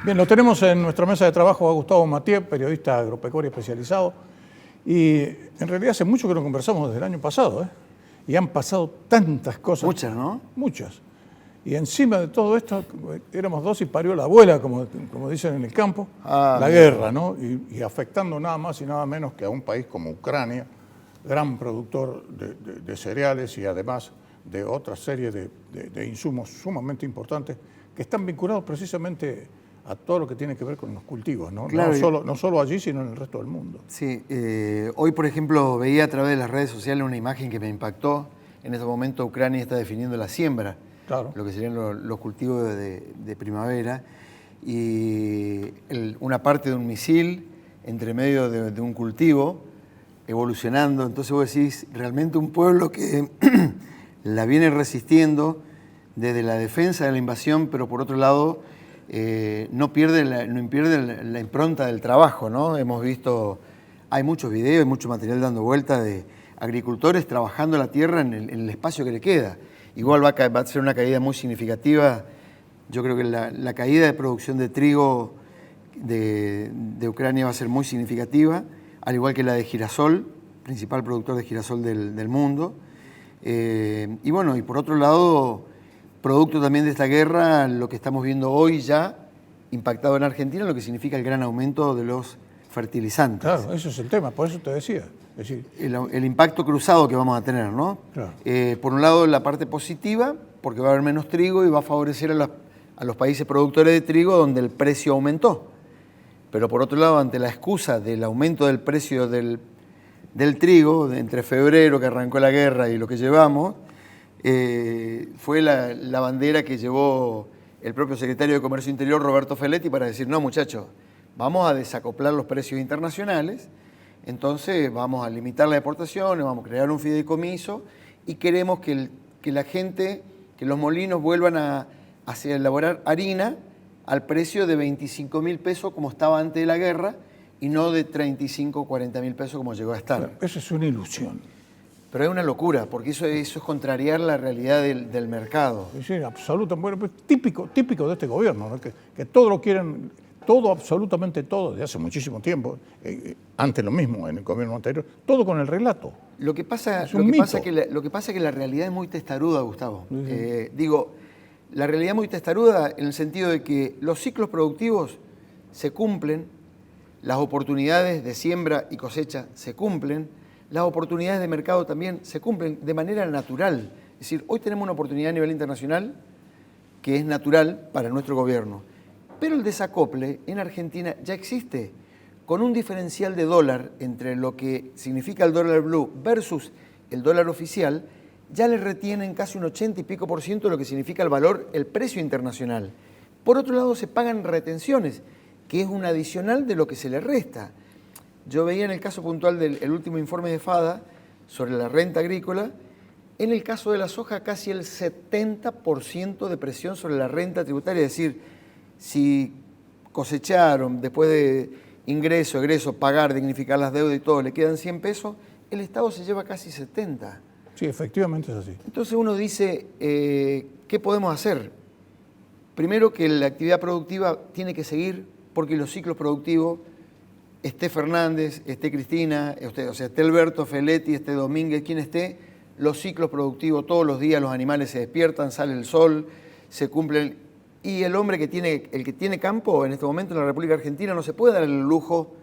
Bien, lo tenemos en nuestra mesa de trabajo a Gustavo Mathieu, periodista agropecuario especializado. Y en realidad hace mucho que no conversamos, desde el año pasado, ¿eh? Y han pasado tantas cosas. Muchas, ¿no? Muchas. Y encima de todo esto, éramos dos y parió la abuela, como dicen en el campo, la guerra, ¿no? Y afectando nada más y nada menos que a un país como Ucrania, gran productor de cereales y además de otra serie de insumos sumamente importantes que están vinculados precisamente a todo lo que tiene que ver con los cultivos, ¿no? Claro, No solo allí, sino en el resto del mundo. Sí, hoy por ejemplo veía a través de las redes sociales una imagen que me impactó. En este momento Ucrania está definiendo la siembra, claro, lo que serían los cultivos de primavera, y una parte de un misil entre medio de un cultivo evolucionando. Entonces vos decís, realmente un pueblo que la viene resistiendo desde la defensa de la invasión, pero por otro lado no pierde la impronta del trabajo, ¿no? Hemos visto, hay muchos videos, hay mucho material dando vuelta de agricultores trabajando la tierra en el espacio que le queda. Igual va a ser una caída muy significativa. Yo creo que la caída de producción de trigo de Ucrania va a ser muy significativa, al igual que la de girasol, principal productor de girasol del mundo. Y bueno, y por otro lado, producto también de esta guerra, lo que estamos viendo hoy ya impactado en Argentina, lo que significa el gran aumento de los fertilizantes. Claro, ese es el tema, por eso te decía. Es decir, el impacto cruzado que vamos a tener, ¿no? Claro. Por un lado, la parte positiva, porque va a haber menos trigo y va a favorecer a los países productores de trigo donde el precio aumentó. Pero por otro lado, ante la excusa del aumento del precio del trigo, entre febrero que arrancó la guerra y lo que llevamos, fue la bandera que llevó el propio secretario de Comercio Interior, Roberto Feletti, para decir, no muchachos, vamos a desacoplar los precios internacionales, entonces vamos a limitar las exportaciones, vamos a crear un fideicomiso y queremos que la gente, que los molinos vuelvan a elaborar harina al precio de 25.000 pesos como estaba antes de la guerra y no de 35 o 40.000 pesos como llegó a estar. Claro, eso es una ilusión. Pero es una locura, porque eso es contrariar la realidad del mercado. Sí, absolutamente. Bueno, pues típico de este gobierno, ¿no? Que todo lo quieren, todo, absolutamente todo, desde hace muchísimo tiempo, antes lo mismo en el gobierno anterior, todo con el relato. Lo que pasa es que la realidad es muy testaruda, Gustavo. Digo, la realidad es muy testaruda en el sentido de que los ciclos productivos se cumplen, las oportunidades de siembra y cosecha se cumplen, las oportunidades de mercado también se cumplen de manera natural. Es decir, hoy tenemos una oportunidad a nivel internacional que es natural para nuestro gobierno. Pero el desacople en Argentina ya existe, con un diferencial de dólar entre lo que significa el dólar blue versus el dólar oficial, ya le retienen casi un 80 y pico % de lo que significa el valor, el precio internacional. Por otro lado, se pagan retenciones, que es un adicional de lo que se le resta. Yo veía en el caso puntual del último informe de FADA sobre la renta agrícola, en el caso de la soja casi el 70% de presión sobre la renta tributaria, es decir, si cosecharon después de ingreso, egreso, pagar, dignificar las deudas y todo, le quedan 100 pesos, el Estado se lleva casi 70. Sí, efectivamente es así. Entonces uno dice, ¿qué podemos hacer? Primero que la actividad productiva tiene que seguir porque los ciclos productivos, esté Fernández, esté Cristina, esté Alberto, Feletti, esté Domínguez, quien esté, los ciclos productivos todos los días los animales se despiertan, sale el sol, se cumplen. Y el hombre el que tiene campo en este momento en la República Argentina no se puede dar el lujo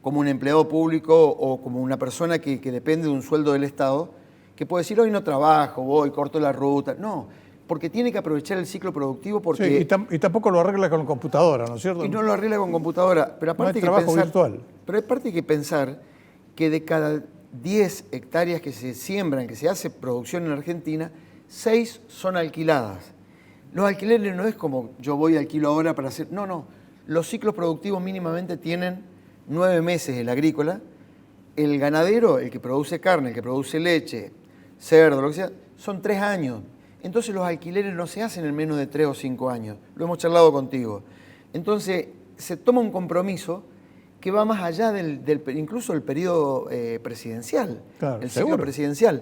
como un empleado público o como una persona que depende de un sueldo del Estado, que puede decir hoy no trabajo, voy, corto la ruta. No, porque tiene que aprovechar el ciclo productivo porque... Sí, y tampoco lo arregla con computadora, ¿no es cierto? Y no lo arregla con computadora. Pero aparte no hay trabajo virtual. Pero aparte hay que pensar que de cada 10 hectáreas que se siembran, que se hace producción en Argentina, 6 son alquiladas. Los alquileres no es como yo voy alquilo ahora para hacer... No. Los ciclos productivos mínimamente tienen 9 meses el agrícola. El ganadero, el que produce carne, el que produce leche, cerdo, lo que sea, son 3 años. Entonces los alquileres no se hacen en menos de 3 o 5 años. Lo hemos charlado contigo. Entonces se toma un compromiso que va más allá incluso del periodo presidencial, claro, el ciclo presidencial.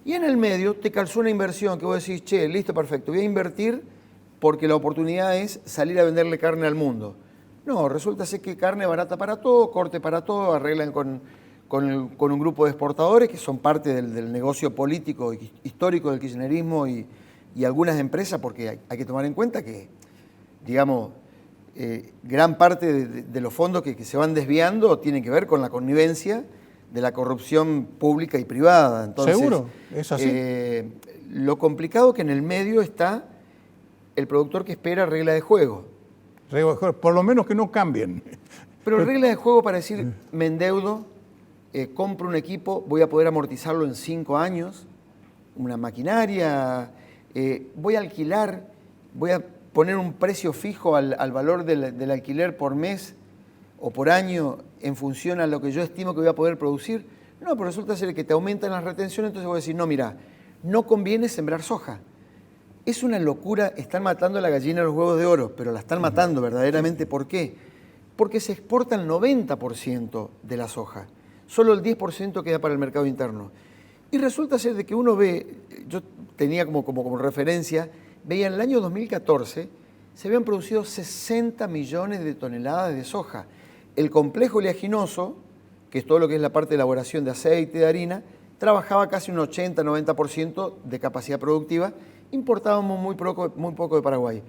Y en el medio te calzó una inversión que vos decís, che, listo, perfecto, voy a invertir porque la oportunidad es salir a venderle carne al mundo. No, resulta ser que carne barata para todo, corte para todo, arreglan con un grupo de exportadores que son parte del negocio político histórico del kirchnerismo y algunas empresas, porque hay que tomar en cuenta que, digamos, gran parte de los fondos que se van desviando tienen que ver con la connivencia de la corrupción pública y privada. Entonces, ¿seguro? ¿Es así? Lo complicado que en el medio está el productor que espera regla de juego. Por lo menos que no cambien. Pero regla de juego para decir, me endeudo, compro un equipo, voy a poder amortizarlo en 5 años, una maquinaria, voy a alquilar, voy a poner un precio fijo al valor del alquiler por mes o por año en función a lo que yo estimo que voy a poder producir. No, pero resulta ser que te aumentan las retenciones, entonces voy a decir, no, mira, no conviene sembrar soja. Es una locura, están matando a la gallina de los huevos de oro, pero la están matando verdaderamente. ¿Por qué? Porque se exporta el 90% de la soja. Solo el 10% queda para el mercado interno. Y resulta ser de que uno ve, yo tenía como referencia, veía en el año 2014, se habían producido 60 millones de toneladas de soja. El complejo oleaginoso, que es todo lo que es la parte de elaboración de aceite, de harina, trabajaba casi un 80-90% de capacidad productiva, importábamos muy poco de Paraguay.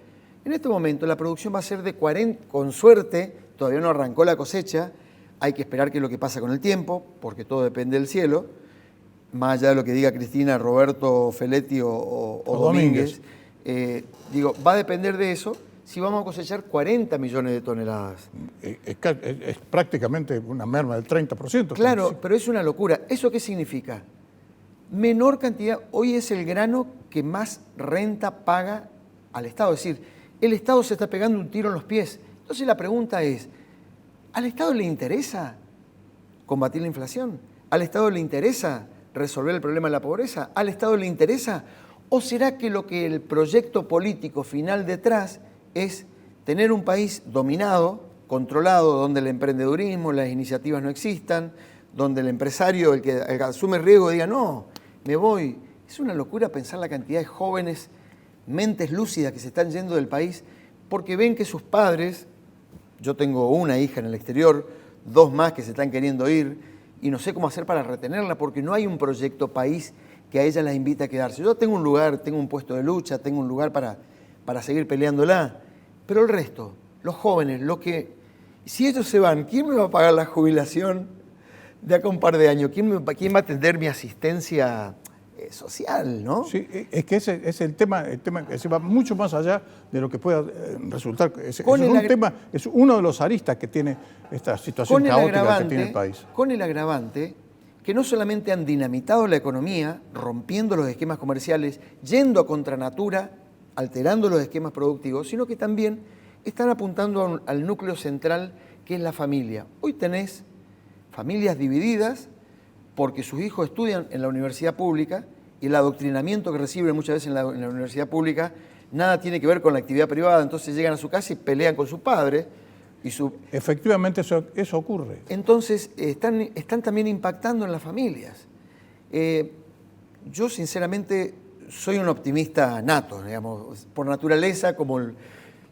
En este momento la producción va a ser de 40, con suerte, todavía no arrancó la cosecha, hay que esperar qué es lo que pasa con el tiempo, porque todo depende del cielo, más allá de lo que diga Cristina, Roberto Feletti o Domínguez. Va a depender de eso si vamos a cosechar 40 millones de toneladas. Es prácticamente una merma del 30%. Claro, pero es una locura. ¿Eso qué significa? Menor cantidad, hoy es el grano que más renta paga al Estado. Es decir, el Estado se está pegando un tiro en los pies. Entonces la pregunta es, ¿al Estado le interesa combatir la inflación? ¿Al Estado le interesa resolver el problema de la pobreza? ¿Al Estado le interesa? ¿O será que lo que el proyecto político final detrás es tener un país dominado, controlado, donde el emprendedurismo, las iniciativas no existan, donde el empresario, el que asume riesgo, diga, no, me voy? Es una locura pensar la cantidad de jóvenes, mentes lúcidas que se están yendo del país porque ven que sus padres, yo tengo una hija en el exterior, 2 más que se están queriendo ir, y no sé cómo hacer para retenerla porque no hay un proyecto país que a ella las invite a quedarse. Yo tengo un lugar, tengo un puesto de lucha, tengo un lugar para seguir peleándola, pero el resto, los jóvenes, si ellos se van, ¿quién me va a pagar la jubilación de acá un par de años? ¿Quién va a atender mi asistencia social, no? Sí, es que ese es el tema que se va mucho más allá de lo que pueda resultar. Es uno de los aristas que tiene esta situación caótica que tiene el país. Con el agravante que no solamente han dinamitado la economía, rompiendo los esquemas comerciales, yendo a contranatura, alterando los esquemas productivos, sino que también están apuntando al núcleo central que es la familia. Hoy tenés familias divididas porque sus hijos estudian en la universidad pública y el adoctrinamiento que reciben muchas veces en la universidad pública nada tiene que ver con la actividad privada, entonces llegan a su casa y pelean con su padre. Efectivamente eso ocurre. Entonces están también impactando en las familias. Yo sinceramente soy un optimista nato, digamos, por naturaleza,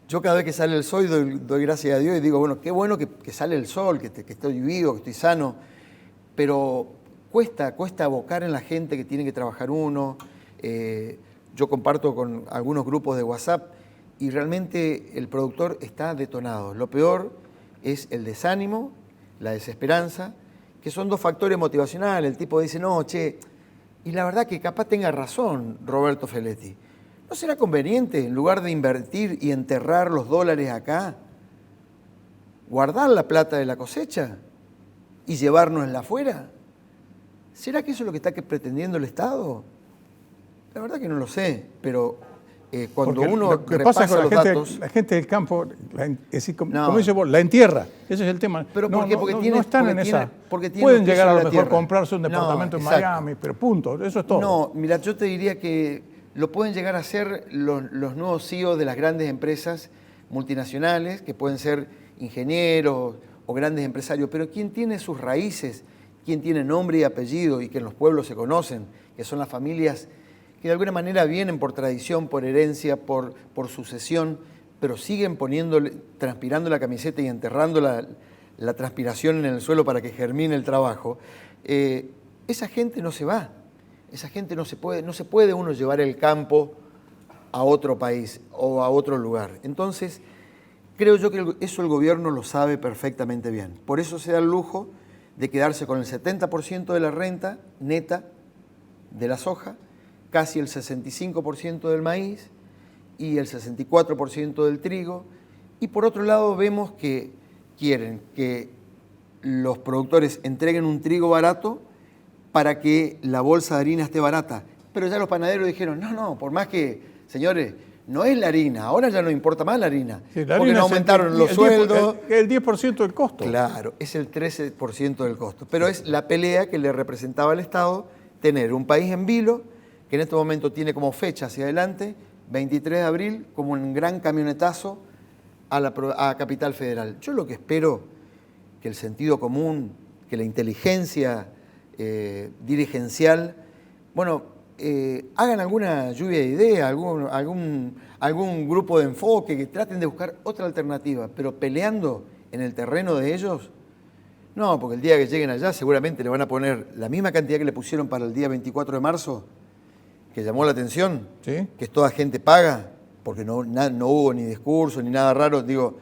yo cada vez que sale el sol doy gracias a Dios y digo, bueno, qué bueno que sale el sol, que estoy vivo, que estoy sano, pero cuesta abocar en la gente que tiene que trabajar uno. Yo comparto con algunos grupos de WhatsApp y realmente el productor está detonado. Lo peor es el desánimo, la desesperanza, que son 2 factores motivacionales. El tipo dice, no, che, y la verdad que capaz tenga razón Roberto Feletti. ¿No será conveniente, en lugar de invertir y enterrar los dólares acá, guardar la plata de la cosecha y llevárnosla afuera? ¿Será que eso es lo que está pretendiendo el Estado? La verdad que no lo sé, pero cuando uno repasa los datos... La gente del campo, como dice vos, la entierra. Ese es el tema. ¿Pero por qué? No están en esa... Pueden llegar a lo mejor a comprarse un departamento en Miami, pero punto, eso es todo. No, mira, yo te diría que lo pueden llegar a hacer los nuevos CEO de las grandes empresas multinacionales, que pueden ser ingenieros o grandes empresarios, pero quien tiene sus raíces, quien tiene nombre y apellido y que en los pueblos se conocen, que son las familias que de alguna manera vienen por tradición, por herencia, por sucesión, pero siguen transpirando la camiseta y enterrando la transpiración en el suelo para que germine el trabajo, esa gente no se va. Esa gente no se puede uno llevar el campo a otro país o a otro lugar. Entonces, creo yo que eso el gobierno lo sabe perfectamente bien. Por eso se da el lujo de quedarse con el 70% de la renta neta de la soja, casi el 65% del maíz y el 64% del trigo. Y por otro lado vemos que quieren que los productores entreguen un trigo barato para que la bolsa de harina esté barata. Pero ya los panaderos dijeron, no, por más que, señores, no es la harina, ahora ya no importa más la harina, sí, la porque harina no aumentaron los sueldos. El 10% del costo. Claro, es el 13% del costo. Pero es la pelea que le representaba al Estado tener un país en vilo, que en este momento tiene como fecha hacia adelante, 23 de abril, como un gran camionetazo a Capital Federal. Yo lo que espero, que el sentido común, que la inteligencia dirigencial, hagan alguna lluvia de ideas, algún grupo de enfoque, que traten de buscar otra alternativa, pero peleando en el terreno de ellos, no, porque el día que lleguen allá seguramente le van a poner la misma cantidad que le pusieron para el día 24 de marzo, que llamó la atención, ¿sí? Que es toda gente paga, porque no hubo ni discurso ni nada raro, hubo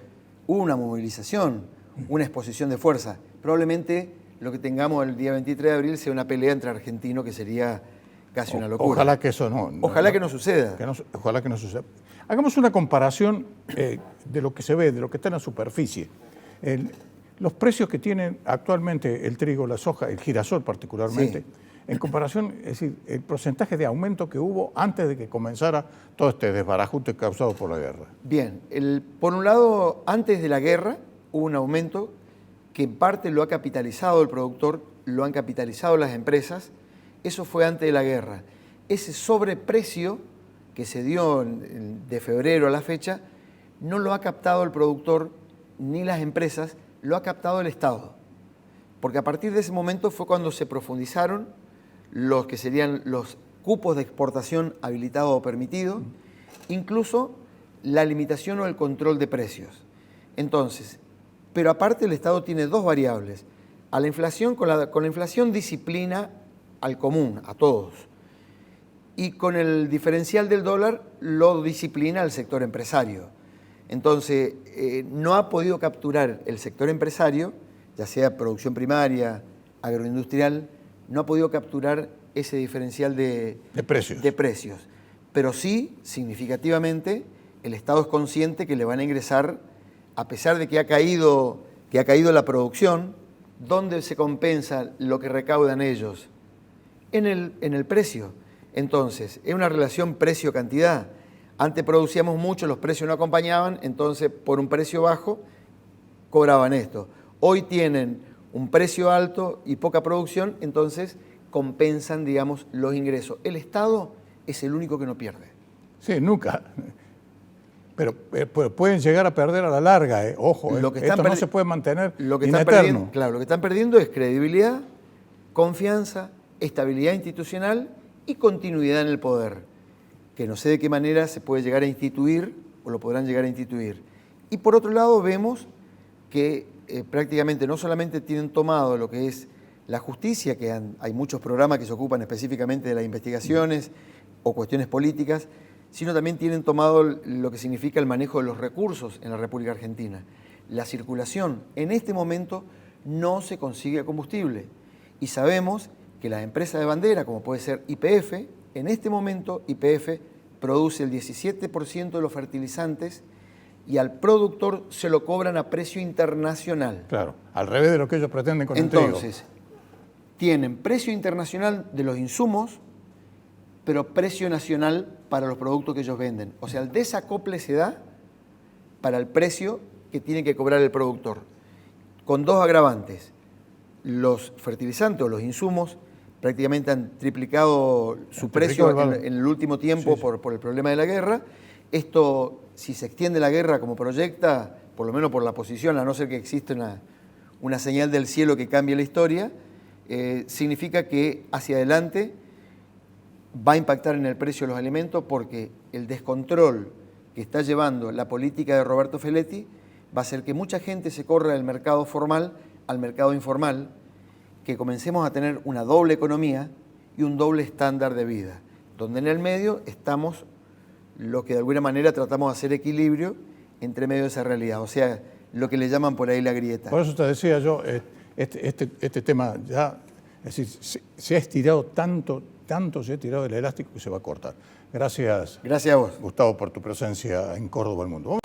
una movilización, una exposición de fuerza. Probablemente lo que tengamos el día 23 de abril sea una pelea entre argentinos, que sería casi una locura. Ojalá que eso no. Ojalá que no suceda. Ojalá que no suceda. Hagamos una comparación de lo que se ve, de lo que está en la superficie. Los precios que tienen actualmente el trigo, la soja, el girasol particularmente, sí, en comparación, es decir, el porcentaje de aumento que hubo antes de que comenzara todo este desbarajuste causado por la guerra. Bien, por un lado, antes de la guerra hubo un aumento que en parte lo ha capitalizado el productor, lo han capitalizado las empresas. Eso fue antes de la guerra. Ese sobreprecio que se dio de febrero a la fecha no lo ha captado el productor ni las empresas, lo ha captado el Estado. Porque a partir de ese momento fue cuando se profundizaron los que serían los cupos de exportación habilitados o permitidos, incluso la limitación o el control de precios. Entonces, pero aparte el Estado tiene dos variables. A la inflación, con la inflación disciplina al común, a todos. Y con el diferencial del dólar lo disciplina al sector empresario. Entonces, no ha podido capturar el sector empresario, ya sea producción primaria, agroindustrial, no ha podido capturar ese diferencial de precios. Pero sí, significativamente, el Estado es consciente que le van a ingresar, a pesar de que ha caído la producción, ¿dónde se compensa lo que recaudan ellos? En el precio. Entonces, es una relación precio-cantidad. Antes producíamos mucho, los precios no acompañaban, entonces por un precio bajo cobraban esto. Hoy tienen un precio alto y poca producción, entonces compensan, digamos, los ingresos. El Estado es el único que no pierde. Sí, nunca. Pero pueden llegar a perder a la larga, ojo, esto no se puede mantener in eterno. Claro, lo que están perdiendo es credibilidad, confianza, estabilidad institucional y continuidad en el poder, que no sé de qué manera se puede llegar a instituir o lo podrán llegar a instituir. Y por otro lado vemos que prácticamente no solamente tienen tomado lo que es la justicia, que hay muchos programas que se ocupan específicamente de las investigaciones o cuestiones políticas, sino también tienen tomado lo que significa el manejo de los recursos en la República Argentina. La circulación en este momento no se consigue combustible y sabemos que las empresas de bandera, como puede ser YPF, en este momento YPF produce el 17% de los fertilizantes y al productor se lo cobran a precio internacional. Claro, al revés de lo que ellos pretenden con el trigo. Entonces, tienen precio internacional de los insumos, pero precio nacional para los productos que ellos venden. O sea, el desacople se da para el precio que tiene que cobrar el productor, con dos agravantes. Los fertilizantes o los insumos prácticamente han triplicado su precio en el último tiempo por el problema de la guerra. Esto, si se extiende la guerra como proyecta, por lo menos por la posición, a no ser que exista una señal del cielo que cambie la historia, significa que hacia adelante va a impactar en el precio de los alimentos porque el descontrol que está llevando la política de Roberto Feletti va a hacer que mucha gente se corra del mercado formal al mercado informal, que comencemos a tener una doble economía y un doble estándar de vida, donde en el medio estamos lo que de alguna manera tratamos de hacer equilibrio entre medio de esa realidad, o sea, lo que le llaman por ahí la grieta. Por eso te decía yo, este tema ya, es decir, se ha estirado tanto se ha estirado el elástico que se va a cortar. Gracias. Gracias a vos. Gustavo, por tu presencia en Córdoba, el mundo.